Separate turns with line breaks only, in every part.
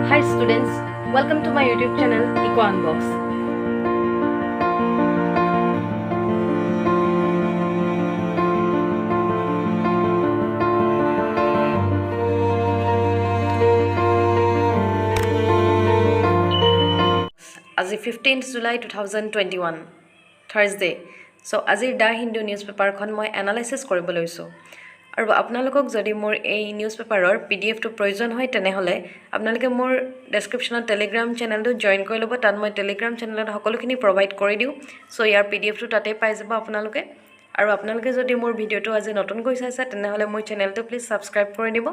Hi students, welcome to my YouTube channel Eco Unbox. আজি 15th July 2021 Thursday. So আজিৰ দা Hindu news পেপাৰখন মই analysis কৰিব লৈছো আৰু আপোনালোকক যদি মোৰ এই নিউজ পেপাৰৰ পিডিএফটো প্ৰয়োজন হয় তেনেহলে আপোনালোকে মোৰ ডেসক্ৰিপচনত টেলিগ্ৰাম চেনেলটো জয়েন কৰি ল'ব তাত মই টেলিগ্ৰাম চেনেলত সকলোখিনি প্ৰভাইড কৰি দিও সো ইয়াৰ পিডিএফটো তাতে পাই যাব আপোনালোকে আৰু আপোনালোকে যদি মোৰ ভিডিওটো আজি নতুনকৈ চাইছে তেনেহলে মোৰ চেনেলটো প্লিজ সাবস্ক্ৰাইব কৰি দিব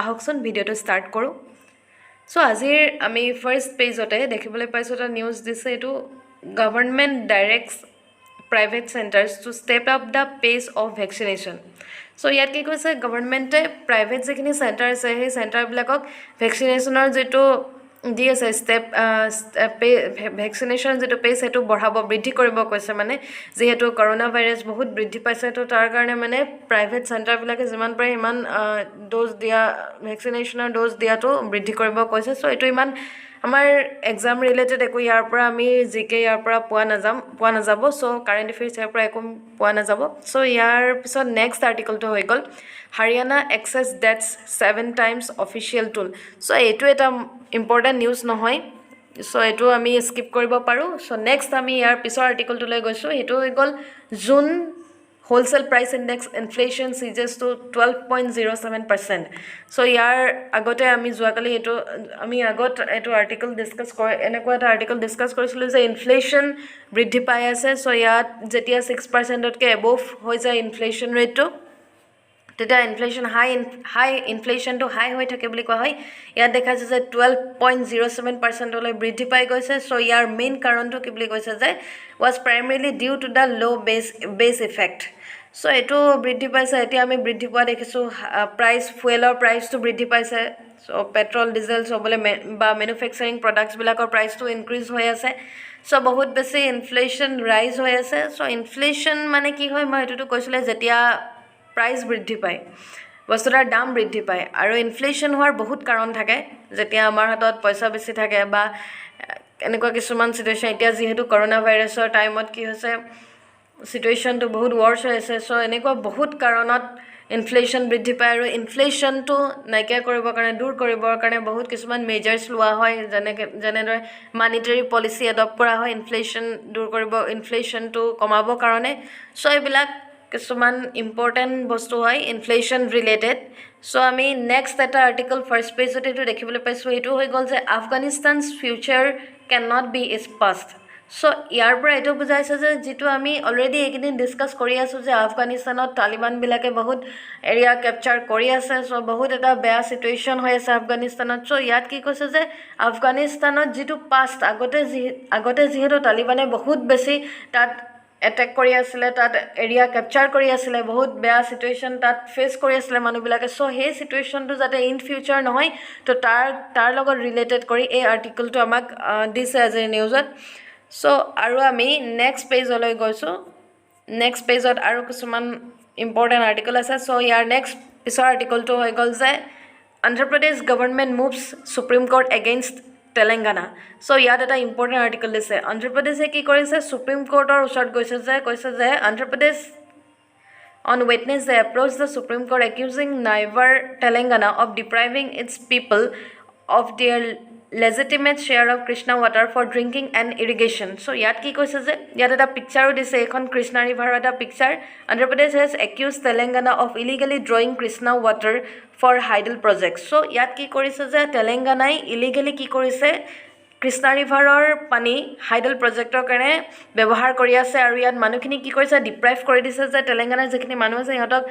আহকচোন ভিডিওটো ষ্টাৰ্ট কৰো সো আজিৰ আমি ফাৰ্স্ট পেজতে দেখিবলৈ পাইছো এটা নিউজ দিছে এটো government ডাইৰেক্টস private centers to step up the pace of vaccination. So ইয়াত কি কৈছে গভৰ্নমেন্টে প্ৰাইভেট যেখিনি সেন্টাৰ আছে সেই সেন্টাৰ বিলাকক ভ্যাকসিনেশনৰ যেটো দি আছে স্টেপ ভ্যাকসিনেশন যেটো পেজ হেতু বঢ়াব বৃদ্ধি কৰিব কৈছে মানে যেহেতু কৰোনা ভাইৰাছ বহুত বৃদ্ধি পাইছে তো তাৰ কাৰণে মানে প্ৰাইভেট সেন্টাৰ বিলাকে যিমান পাৰে ইমান ডোজ দিয়া ভ্যাকসিনেশনৰ ডোজ দিয়াটো বৃদ্ধি কৰিব কৈছে সো এটো ইমান আমাৰ এক্সাম ৰিলেটেড একো ইয়াৰ পৰা আমি জিকে ইয়াৰ পৰা পোৱা নাযাব সো কাৰেন্ট এফেয়াৰ্স ইয়াৰ পৰা একো পোৱা নাযাব সো ইয়াৰ পিছত নেক্সট আৰ্টিকলটো হৈ গল Haryana excess deaths 7 times official toll so এটো এটা ইম্পৰ্টেন্ট নিউজ নহয় সো এটো আমি স্কিপ কৰিব পাৰো সো নেক্সট আমি ইয়াৰ পিছৰ আৰ্টিকলটো লৈ গৈছো এটো হৈ গল June wholesale price index inflation seizes to 12.07%. So ইয়াৰ আগতে আমি যোৱাকালি এটো আমি আগত এটো আৰ্টিকল ডিসকাস কৰে এনেকুৱা এটা আৰ্টিকল ডিসকাস কৰিছিলো যে ইনফ্লেশন বৃদ্ধি পাই আছে সো ইয়াত যেতিয়া 6% তকে এবভ হৈ যায় ইনফ্লেশন ৰেটটো তেতিয়া ইনফ্লেশন হাই ইনফ্লেশন তো হাই হৈ থাকে বুলি কোৱা হয় ইয়াত দেখা যায় যে 12.07% লৈ বৃদ্ধি পাই গৈছে সো ইয়াৰ মেইন কাৰণটো কি বুলি কৈছে যে was primarily due to the low base effect so এটো বৃদ্ধি পাইছে এতিয়া আমি বৃদ্ধি পোৱা দেখিছো প্ৰাইস ফুয়েলৰ প্ৰাইসটো বৃদ্ধি পাইছে সো পেট্ৰল ডিজেল সবলে বা ম্যানুফ্যাকচাৰিং প্ৰডাক্টস বিলাকৰ প্ৰাইসটো ইনক্ৰিজ হৈ আছে সো বহুত বেছি ইনফ্লেশন ৰাইজ হৈ আছে সো ইনফ্লেশন মানে কি হয় মই এটোটো কৈছিলে যেতিয়া প্ৰাইস বৃদ্ধি পায় বস্তুৰ দাম বৃদ্ধি পায় আৰু ইনফ্লেশন হোৱাৰ বহুত কাৰণ থাকে যেতিয়া আমাৰ হাতত পইচা বেছি থাকে বা এনেকুৱা কিছুমান সিচুৱেচন এতিয়া যেহেতু কৰোনা ভাইৰাছৰ টাইমত কি হৈছে সিচুৱেচন তো বহুত ওয়াৰ্স হৈ আছে সো এনেকুৱা বহুত কাৰণত ইনফ্লেশন বৃদ্ধি পায় আৰু ইনফ্লেশন তো নাইকিয়া কৰিবৰ কাৰণে দূৰ কৰিবৰ কাৰণে বহুত কিছুমান মেজাৰ্স লোৱা হয় যেনেদৰে মনিটাৰী পলিচি এডপ্ট কৰা হয় ইনফ্লেশন দূৰ কৰিব ইনফ্লেশন তো কমাবৰ কাৰণে সো এইবিলাক কিছুমান ইম্পৰ্টেন্ট বস্তু হয় ইনফ্লেশন ৰিলেটেড সো আমি নেক্সট এটা আৰ্টিকল ফাৰ্স্ট পেজতে এটো দেখিবলৈ পাইছো এটো হৈ গল যে Afghanistan's future can not be its past so ইয়াৰ পৰা এটো বুজাইছে যে যেটো আমি অলৰেডি একদিন ডিসকাস কৰি আছো যে আফগানিস্তানত তালিবান বিলাকে বহুত এৰিয়া ক্যাপচাৰ কৰি আছে সো বহুত এটা বেয়া সিচুৱেচন হৈ আছে আফগানিস্তানত সো ইয়াত কি কৈছে যে আফগানিস্তানত যেটো পাস্ট আগতে যেহেতু তালিবানে বহুত বেছি তাত এটেক কৰি আছিল তাত এৰিয়া ক্যাপচাৰ কৰি আছিল বহুত বেয়া সিচুৱেচন তাত ফেস কৰি আছিল মানুহবিলাকে সো হে সিচুৱেচনটো যাতে ইন ফিউচাৰ নহয় তো তাৰ লগত ৰিলেটেড কৰি এই আৰ্টিকলটো আমাক দিছে আজি নিউজত সো আৰু আমি নেক্সট পেজলৈ গৈছো নেক্সট পেজত আৰু কিছুমান ইম্পৰ্টেন্ট আৰ্টিকল আছে সো ইয়াৰ নেক্সট পিছৰ আৰ্টিকলটো হৈ গল যে Andhra Pradesh government moves Supreme Court against Telangana. So ইয়াত এটা ইম্পৰ্টেন্ট আৰ্টিকল দিছে Andhra Pradesh কি কৰিছে সুপ্ৰিম কোৰ্টৰ ওচৰত কৈছে যে Andhra Pradesh on Wednesday approached the Supreme Court accusing Naivar Telangana of depriving its people of their legitimate share of Krishna water for drinking and irrigation. So ইয়াত কি কৈছে যে ইয়াত এটা পিকচাৰো দিছে এখন কৃষ্ণা ৰিভাৰৰ এটা picture Andhra Pradesh has accused Telangana of illegally drawing Krishna water for Hydel project. So ইয়াত কি কৰিছে যে তেলেংগানাই ইলিগেলি কি কৰিছে কৃষ্ণা ৰিভাৰৰ পানী হাইডল প্ৰজেক্টৰ কাৰণে ব্যৱহাৰ কৰি আছে আৰু ইয়াত মানুহখিনি কি কৰিছে ডিপ্ৰাইভ কৰি দিছে যে তেলেংগানাৰ যিখিনি মানুহ আছে ইহঁতক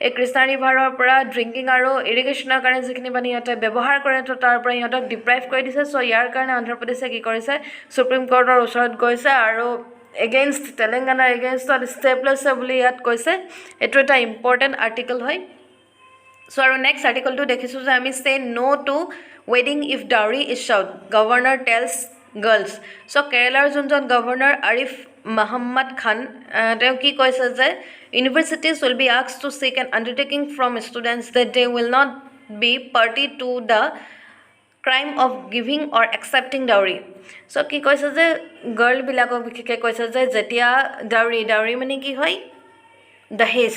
এই কৃষ্ণা ৰিভাৰৰ পৰা ড্ৰিংকিং আৰু ইৰিগেশ্যনৰ কাৰণে যিখিনি পানী ইহঁতে ব্যৱহাৰ কৰে তো তাৰ পৰা ইহঁতক ডিপ্ৰাইভ কৰি দিছে সো ইয়াৰ কাৰণে অন্ধ্ৰ প্ৰদেশে কি কৰিছে সুপ্ৰিম কোৰ্টৰ ওচৰত গৈছে আৰু এগেইনষ্ট তেলেংগানাৰ এগেইনষ্টত ষ্টেপ লৈছে বুলি ইয়াত কৈছে এটো এটা ইম্পৰ্টেন্ট আৰ্টিকল হয় সো আৰু নেক্সট আৰ্টিকলটো দেখিছো যে আমি say no to wedding if dowry is sought governor tells girls so Kerala junjon governor Arif Muhammad Khan তেওঁ কি কৈছে যে universities will be asked to seek an undertaking from students that they will not be party to the crime of giving or accepting dowry so' কি কৈছে যে গাৰ্লবিলাকক বিশেষকৈ কৈছে যে যেতিয়া ডাউৰি মানে কি হয় দহেজ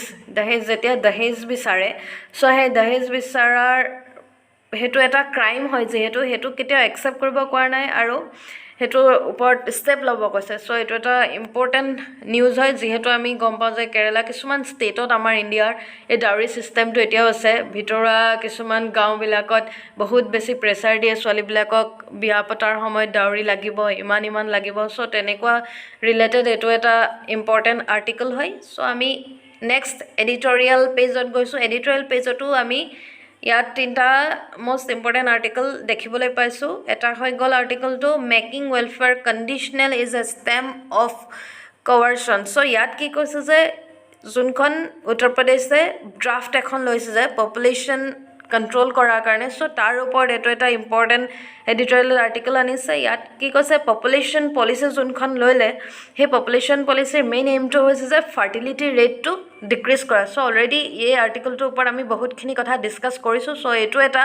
যেতিয়া দহেজ বিচাৰে চ' সেই দহেজ বিচাৰাৰ সেইটো এটা ক্ৰাইম হয় যিহেতু সেইটো কেতিয়াও একচেপ্ট কৰিব পৰা নাই আৰু সেইটোৰ ওপৰত ষ্টেপ ল'ব কৈছে চ' এইটো এটা ইম্পৰ্টেণ্ট নিউজ হয় যিহেতু আমি গম পাওঁ যে কেৰেলা কিছুমান ষ্টেটত আমাৰ ইণ্ডিয়াৰ এই ডাউৰি ছিষ্টেমটো এতিয়াও আছে ভিতৰুৱা কিছুমান গাঁওবিলাকত বহুত বেছি প্ৰেছাৰ দিয়ে ছোৱালীবিলাকক বিয়া পতাৰ সময়ত ডাউৰি লাগিব ইমান লাগিব চ' তেনেকুৱা ৰিলেটেড এইটো এটা ইম্পৰ্টেণ্ট আৰ্টিকল হয় চ' আমি নেক্সট এডিটৰিয়েল পেজত গৈছোঁ এডিটৰিয়েল পেজতো আমি ইয়াত 3টা মষ্ট ইম্পৰ্টেণ্ট আৰ্টিকল দেখিবলৈ পাইছোঁ এটা হৈ গ'ল আৰ্টিকলটো making welfare conditional is a stem of coercion so' ইয়াত কি কৈছে যে যোনখন উত্তৰ প্ৰদেশে ড্ৰাফ্ট এখন লৈছে যে পপুলেশ্যন কণ্ট্ৰল কৰাৰ কাৰণে চ' তাৰ ওপৰত এইটো এটা ইম্পৰ্টেণ্ট এডিটৰিয়েল আৰ্টিকল আনিছে ইয়াত কি কৈছে পপুলেশ্যন পলিচি যোনখন লৈলে সেই পপুলেশ্যন পলিচিৰ মেইন এইমটো হৈছে যে ফাৰ্টিলিটি ৰেটটো ডিক্ৰিজ কৰা চ' অলৰেডি এই আৰ্টিকলটোৰ ওপৰত আমি বহুতখিনি কথা ডিছকাছ কৰিছোঁ চ' এইটো এটা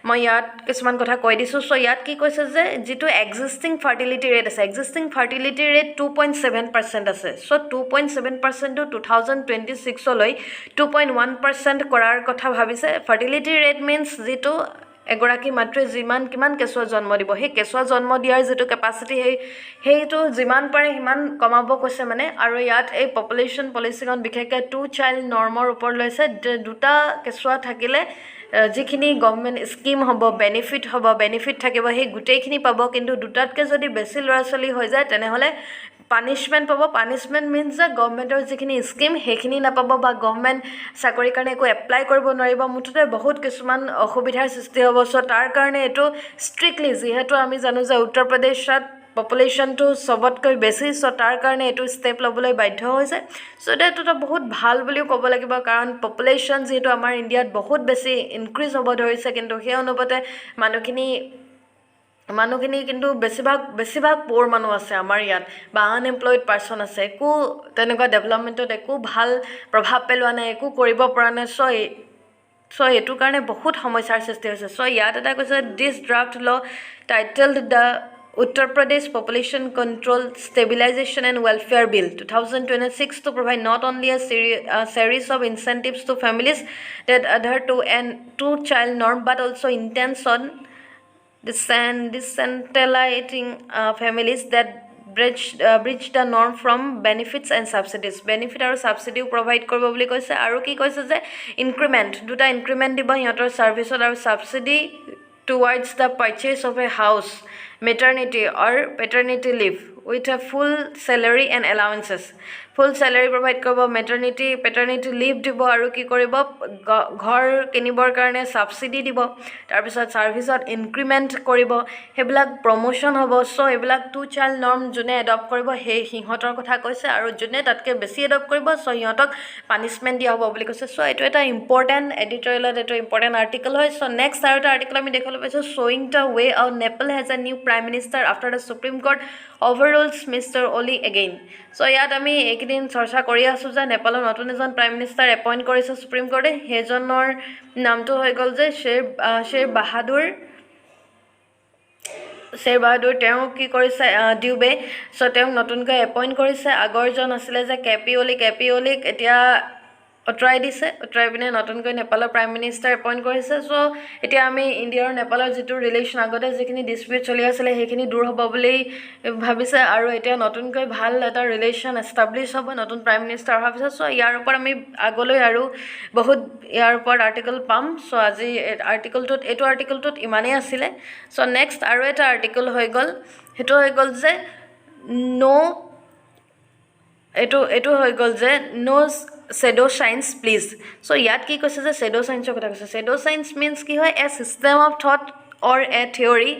মই ইয়াত কিছুমান কথা কৈ দিছোঁ চ' ইয়াত কি কৈছে যে যিটো এক্সিষ্টিং ফাৰ্টিলিটি ৰেট আছে এক্সিষ্টিং ফাৰ্টিলিটি ৰেট 2.7% আছে চ' 2.7%টো 2026লৈ 2.1% কৰাৰ কথা ভাবিছে ফাৰ্টিলিটি ৰেট মিনছ যিটো এগৰাকী মাতৃয়ে কিমান কেঁচুৱা জন্ম দিব সেই কেঁচুৱা জন্ম দিয়াৰ যিটো কেপাচিটি সেইটো যিমান পাৰে সিমান কমাব কৈছে মানে আৰু ইয়াত এই পপুলেশ্যন পলিচিখন বিশেষকৈ 2 চাইল্ড নৰ্মৰ ওপৰত লৈছে 2টা কেঁচুৱা থাকিলে যিখিনি গভৰ্ণমেণ্ট স্কিম হ'ব বেনিফিট থাকিব সেই গোটেইখিনি পাব কিন্তু 2টাতকৈ যদি বেছি ল'ৰা ছোৱালী হৈ যায় তেনেহ'লে পানিছমেণ্ট পাব পানিছমেণ্ট মিনছ যে গভৰ্ণমেণ্টৰ যিখিনি স্কিম সেইখিনি নাপাব বা গভৰ্ণমেণ্ট চাকৰিৰ কাৰণে একো এপ্লাই কৰিব নোৱাৰিব মুঠতে বহুত কিছুমান অসুবিধাৰ সৃষ্টি হ'ব চ' তাৰ কাৰণে এইটো ষ্ট্ৰিক্টলি যিহেতু আমি জানো যে উত্তৰ প্ৰদেশত পপুলেশ্যনটো চবতকৈ বেছি চ' তাৰ কাৰণে এইটো ষ্টেপ ল'বলৈ বাধ্য হৈছে চ' এইটো এটা বহুত ভাল বুলিও ক'ব লাগিব কাৰণ পপুলেশ্যন যিহেতু আমাৰ ইণ্ডিয়াত বহুত বেছি ইনক্ৰিজ হ'ব ধৰিছে কিন্তু সেই অনুপাতে মানুহখিনি কিন্তু বেছিভাগ প'ৰ মানুহ আছে আমাৰ ইয়াত বা আনএমপ্লয়ড পাৰ্চন আছে একো তেনেকুৱা ডেভেলপমেণ্টত একো ভাল প্ৰভাৱ পেলোৱা নাই একো কৰিব পৰা নাই চ' এইটো কাৰণে বহুত সমস্যাৰ সৃষ্টি হৈছে চ' ইয়াত এটা কৈছে দিছ ড্ৰাফ্ট ল titled the Uttar Pradesh Population Control Stabilization and Welfare Bill 2026 to provide not only a series of incentives to families that adhere to an 2-child norm but also intends on decentralizing families that bridge the norm from benefits and subsidies benefit আৰু subsidy provide কৰিব বুলি কৈছে আৰু কি কৈছে যে increment 2টা increment দিব সিহঁতৰ ছাৰ্ভিচত আৰু subsidy towards the purchase of a house maternity or paternity leave with a full salary and allowances full salary provide কৰিব পেটাৰ্নিটি লিভ দিব আৰু কি কৰিব ঘৰ কিনিবৰ কাৰণে ছাবচিডি দিব তাৰপিছত ছাৰ্ভিচত ইনক্ৰিমেণ্ট কৰিব সেইবিলাক প্ৰমোশ্যন হ'ব চ' এইবিলাক 2 চাইল্ড নৰ্ম যোনে এডপ্ট কৰিব সেই সিহঁতৰ কথা কৈছে আৰু যোনে তাতকৈ বেছি এডপ্ট কৰিব চ' সিহঁতক পানিছমেণ্ট দিয়া হ'ব বুলি কৈছে চ' এইটো এটা ইম্পৰ্টেণ্ট এডিটৰিয়েলত এইটো ইম্পৰ্টেণ্ট আৰ্টিকল হয় চ' নেক্সট আৰু এটা আৰ্টিকল আমি দেখিবলৈ পাইছোঁ শ্ব'য়িং the way out Nepal has a new prime minister after the Supreme Court overrules mister Oli again so' ইয়াত আমি এইকেইদিন চৰ্চা কৰি আছোঁ যে নেপালৰ নতুন এজন প্ৰাইম মিনিষ্টাৰ এপইণ্ট কৰিছে সুপ্ৰিম কোৰ্টে সেইজনৰ নামটো হৈ গ'ল যে শ্বেৰ বাহাদুৰ তেওঁ কি কৰিছে ডিউবে চ' তেওঁক নতুনকৈ এপইণ্ট কৰিছে আগৰজন আছিলে যে কে পি অলিক এতিয়া অঁতৰাই পিনে নতুনকৈ নেপালৰ প্ৰাইম মিনিষ্টাৰ এপইণ্ট কৰিছে চ' এতিয়া আমি ইণ্ডিয়া আৰু নেপালৰ যিটো ৰিলেশ্যন আগতে যিখিনি ডিছপিউট চলি আছিলে সেইখিনি দূৰ হ'ব বুলি ভাবিছে আৰু এতিয়া নতুনকৈ ভাল এটা ৰিলেশ্যন এষ্টাব্লিছ হ'ব নতুন প্ৰাইম মিনিষ্টাৰ অহাৰ পিছত চ' ইয়াৰ ওপৰত আমি আগলৈ আৰু বহুত ইয়াৰ ওপৰত আৰ্টিকল পাম চ' আজি এইটো আৰ্টিকলটোত ইমানেই আছিলে চ' নেক্সট আৰু এটা আৰ্টিকল হৈ গ'ল সেইটো হৈ গ'ল যে এইটো হৈ গ'ল যে শ্বেডো চাইন্স প্লিজ চ' ইয়াত কি কৈছে যে শ্বেডো চাইন্সৰ কথা কৈছে শ্বেডো চাইন্স মিনছ কি হয় a system of thought or a theory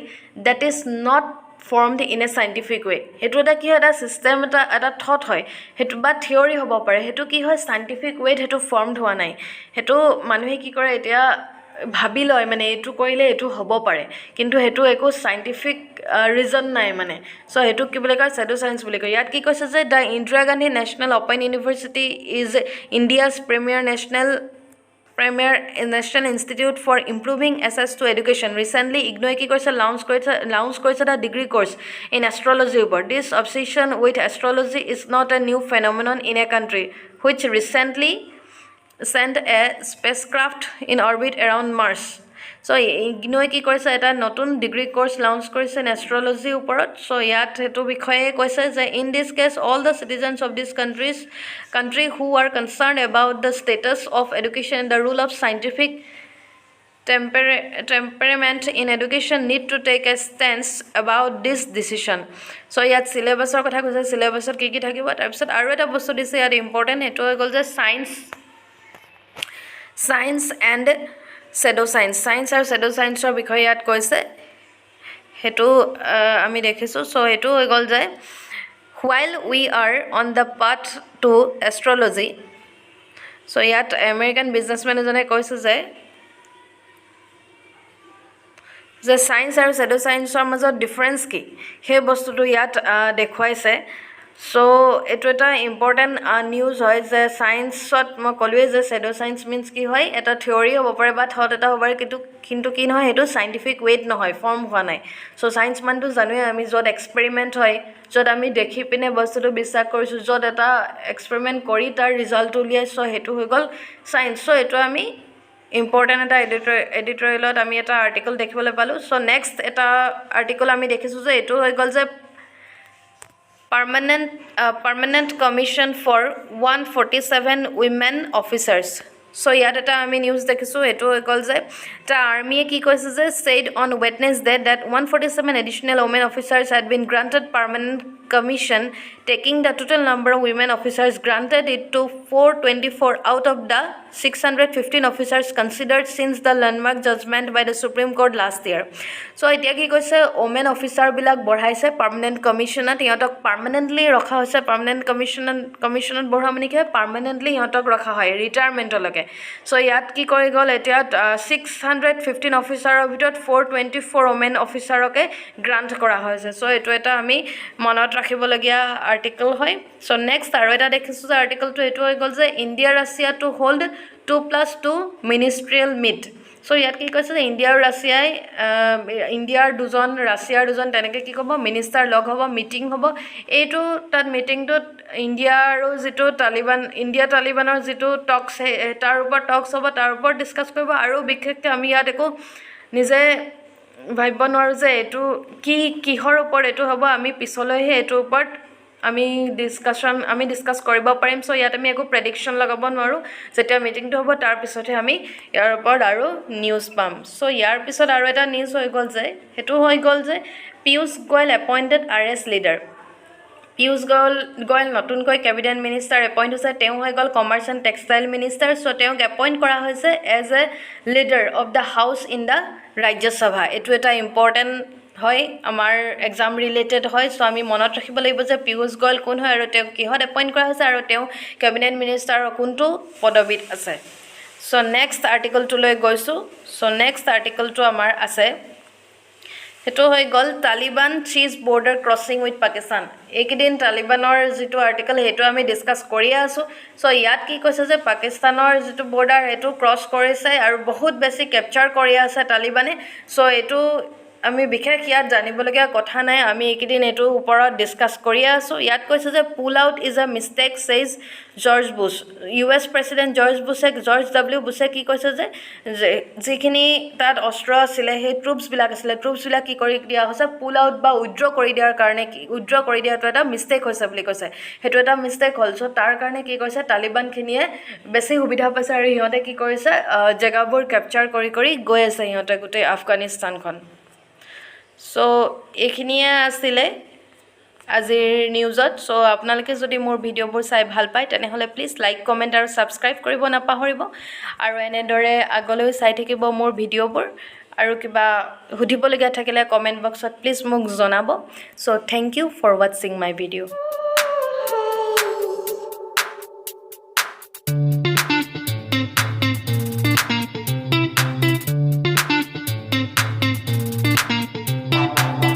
that is not formed in a scientific way সেইটো এটা কি হয় এটা ছিষ্টেম এটা থট হয় সেইটো বা থিয়ৰী হ'ব পাৰে সেইটো কি হয় চাইণ্টিফিক ৱেত সেইটো ফৰ্মড হোৱা নাই সেইটো মানুহে কি কৰে এতিয়া ভাবি লয় মানে এইটো কৰিলে এইটো হ'ব পাৰে কিন্তু সেইটো একো চাইণ্টিফিক ৰিজন নাই মানে চ' সেইটোক কি বুলি কয় শ্বেডো চাইন্স বুলি কয় ইয়াত কি কৈছে যে the Indira Gandhi national open university is India's premier national Premier National Institute for Improving Access to Education. Recently, IGNOE কি কৰিছে launch কৰিছে এটা degree course in astrology ওপৰত. This obsession with astrology is not a new phenomenon in a country which recently sent a spacecraft in orbit around Mars. So, IGNOE কি কৰিছে এটা নতুন degree course launch কৰিছে in astrology ওপৰত. So, ইয়াত হেতু বিষয়ে কৈছে যে in this case all the citizens of this country who are concerned about the status of education and the rule of scientific temperament in education need to take a stance about this decision. So, ইয়াত syllabusৰ কথা কৈছে syllabusত কি থাকিব তাৰপিছত আৰু এটা বস্তু দিছে ইয়াত ইম্পৰ্টেণ্ট এটো হৈ গ'ল যে science and pseudoscience আৰু pseudoscienceৰ বিষয়ে ইয়াত কৈছে হেতু আমি দেখিছো সো হেতু হৈ গ'ল যে while we are on the path to astrology so ইয়াত আমেৰিকান বিজনেছমেন এজনে কৈছে যে সায়েন্স আৰু pseudoscienceৰ মাজত ডিফাৰেন্স কি হে বস্তুটো ইয়াত দেখুৱাইছে সো এটো এটা ইম্পৰ্টেন্ট নিউজ হয় যে সায়েন্সত মই কলোৱে যে pseudoscience means কি হয় এটা থিওৰি হ'ব পাৰে বা থট এটা হ'ব পাৰে কিন্তু কি নহয় হেতু সাইন্টিফিক ওয়েট নহয় ফৰ্ম হোৱা নাই সো সায়েন্স মানটো জানোৱে আমি যত এক্সপেৰিমেন্ট হয় যত আমি দেখি পিনে বস্তুটো বিশ্বাস কৰিছো যত এটা এক্সপেৰিমেন্ট কৰি তাৰ ৰিজাল্ট উলিয়াই সো হেতু হৈ গল সায়েন্স সো এটো আমি ইম্পৰ্টেন্ট এটা এডিটৰিয়েলত আমি এটা আৰ্টিকল দেখিবলৈ পালো সো নেক্সট এটা আৰ্টিকল আমি দেখিছো যে এটো হৈ গল যে permanent commission for 147 women officers. So ইয়াত এটা আমি নিউজ দেখিছো এটো হৈ গল যে তা আৰ্মিয়ে কি কৈছে যে said on Wednesday that 147 additional women officers had been granted permanent commission, taking the total number of women officers granted it to 424 out of the 615 officers considered since the landmark judgment by the Supreme Court last year. So এতিয়া কি কৈছে women officer বিলাক বঢ়াইছে permanent commissionত ইহঁতক permanently ৰখা হৈছে permanent commissionত বঢ়া মানে কি permanently ইহঁতক ৰখা হয় ৰিটায়াৰমেন্টলৈকে সো ইয়াত কি কৰি গল এতিয়া 615 অফিচাৰৰ ভিতৰত 424 women অফিচাৰকে গ্ৰান্ট কৰা হৈছে সো এটো এটা আমি মনত ৰাখিবলগীয়া আৰ্টিকল হয় সো নেক্সট আৰু এটা দেখিছো যে আৰ্টিকলটো এটো হৈ গল যে India Russia to hold 2+2 ministerial meet so ইয়াত কি কৈছে যে ইণ্ডিয়া আৰু ৰাছিয়াই ইণ্ডিয়াৰ দুজন ৰাছিয়াৰ দুজন তেনেকৈ কি ক'ব মিনিষ্টাৰ লগ হ'ব মিটিং হ'ব এইটো তাত মিটিংটোত ইণ্ডিয়া আৰু যেটো তালিবানৰ যেটো টক্স তাৰ ওপৰত টক্স হ'ব তাৰ ওপৰত ডিসকাস কৰিব আৰু বিশেষকৈ আমি ইয়াত একো নিজে ভাবিব নোৱাৰো যে এটো কিহৰ ওপৰত এটো হ'ব আমি পিছলৈহে এটোৰ ওপৰত আমি ডিসকাস কৰিব পাৰিম সো ইয়াত আমি একো প্ৰেডিকচন লগাব নোৱাৰো যেতিয়া মিটিংটো হ'ব তাৰ পিছতে আমি ইয়াৰ ওপৰত আৰু নিউজ পাম সো ইয়াৰ পিছত আৰু এটা নিউজ হৈ গল যে হেতু হৈ গল যে Piyush Goyal appointed RS leader Piyush Goyal নতুনকৈ কেবিনেট মিনিষ্টাৰ এপইন্ট হৈছে তেওঁ হৈ গল commerce and textile minister so তেওঁক এপইন্ট কৰা হৈছে as a leader of the house in the Rajya Sabha এটো এটা ইম্পৰ্টেন্ট হয় আমাৰ এক্সাম ৰিলেটেড হয় সো আমি মনত ৰাখিব লাগিব যে পিয়ুষ গোয়েল কোন হয় আৰু তেওঁ কিহত এপইন্ট কৰা হৈছে আৰু তেওঁ কেবিনেট মিনিষ্টাৰৰ কোনটো পদবীত আছে সো নেক্সট আৰ্টিকলটো লৈ গৈছো সো নেক্সট আৰ্টিকলটো আমাৰ আছে হেতু হৈ গল তালিবান চিজ বৰ্ডাৰ ক্ৰসিং উইথ পাকিস্তান একদিন তালিবানৰ যেটো আৰ্টিকল হেতু আমি ডিসকাস কৰি আছো সো ইয়াত কি কৈছে যে পাকিস্তানৰ যেটো বৰ্ডাৰ হেতু ক্ৰস কৰিছে আৰু বহুত বেছি ক্যাপচাৰ কৰি আছে তালিবানে সো এটো আমি বিশেষ ইয়াত জানিবলগীয়া কথা নাই আমি একদিন এটো ওপৰত ডিসকাস কৰি আছো ইয়াত কৈছে যে pull out is a mistake says George Bush US president George W বুশে কি কৈছে যে যিখিনি তাত অস্ত্ৰ আছিল হে ট্ৰুপছ বিলাক কি কৰি দিয়া হৈছে পুল আউট বা উইথড্ৰ কৰি দিয়াৰ কাৰণে উইথড্ৰ কৰি দিয়াটো এটা মিস্টেক হৈছে বুলি কৈছে হেতু এটা মিস্টেক হল সো তাৰ কাৰণে কি কৈছে তালিবান খিনিয়ে বেছি সুবিধা পাইছে আৰু ইহঁতে কি কৰিছে জেগাবোৰ ক্যাপচাৰ কৰি গৈ আছে ইহঁতে গোটেই আফগানিস্তানখন সো এইখিনিয়ে আছিলে আজিৰ নিউজত সো আপোনালোকে যদি মোৰ ভিডিঅ'বোৰ চাই ভাল পায় তেনেহলে প্লিজ লাইক কমেন্ট আৰু সাবস্ক্ৰাইব কৰিব নাপাহৰিব আৰু এনেদৰে আগলৈ চাই থাকিব মোৰ ভিডিঅ'বোৰ আৰু কিবা সুধিবলগীয়া থাকিলে কমেন্ট বক্সত প্লিজ মোক জনাব so thank you for watching my video'